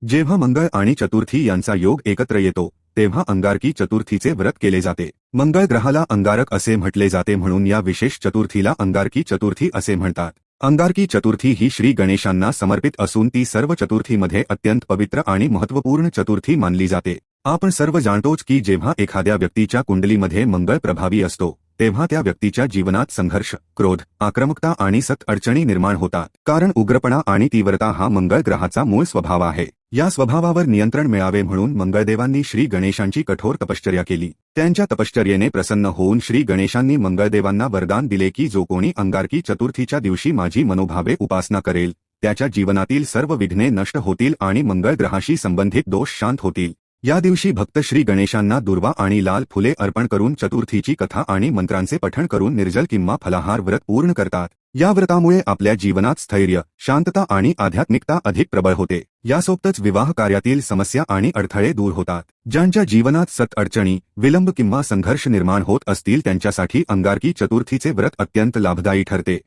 जेव्हा मंगळ आणि चतुर्थी यांचा योग एकत्र येतो तेव्हा अंगारकी चतुर्थीचे व्रत केले जाते। मंगळ ग्रहाला अंगारक असे म्हटले जाते म्हणून या विशेष चतुर्थीला अंगारकी चतुर्थी असे म्हणतात। अंगारकी चतुर्थी ही श्री गणेशांना समर्पित असून ती सर्व चतुर्थीमध्ये अत्यंत पवित्र आणि महत्त्वपूर्ण चतुर्थी मानली जाते। आपण सर्व जाणतोच की जेव्हा एखाद्या व्यक्तीच्या कुंडलीमध्ये मंगळ प्रभावी असतो तेव्हा त्या व्यक्तीच्या जीवनात संघर्ष, क्रोध, आक्रमकता आणि सतत अडचणी निर्माण होतात, कारण उग्रपणा आणि तीव्रता हा मंगळ ग्रहाचा मूळ स्वभाव आहे। या स्वभावावर नियंत्रण मिळावे म्हणून मंगळदेवांनी श्री गणेशांची कठोर तपश्चर्या केली। त्यांच्या तपश्चर्येने प्रसन्न होऊन श्री गणेशांनी मंगळदेवांना वरदान दिले की जो कोणी अंगारकी चतुर्थीच्या दिवशी माझी मनोभावे उपासना करेल त्याच्या जीवनातील सर्व विघ्ने नष्ट होतील आणि मंगळ ग्रहाशी संबंधित दोष शांत होतील। या दिवशी भक्त श्री गणेशांना दुर्वा आणि लाल फुले अर्पण करून चतुर्थीची कथा आणि मंत्रांचे पठण करून निर्जल किंवा फलाहार व्रत पूर्ण करतात। या व्रतामुळे आपल्या जीवनात स्थैर्य, शांतता आणि आध्यात्मिकता अधिक प्रबळ होते। यासोबतच विवाह कार्यातील समस्या आणि अडथळे दूर होतात। ज्यांच्या जीवनात सतत अडचणी, विलंब किंवा संघर्ष निर्माण होत असतील त्यांच्यासाठी अंगारकी चतुर्थीचे व्रत अत्यंत लाभदायी ठरते।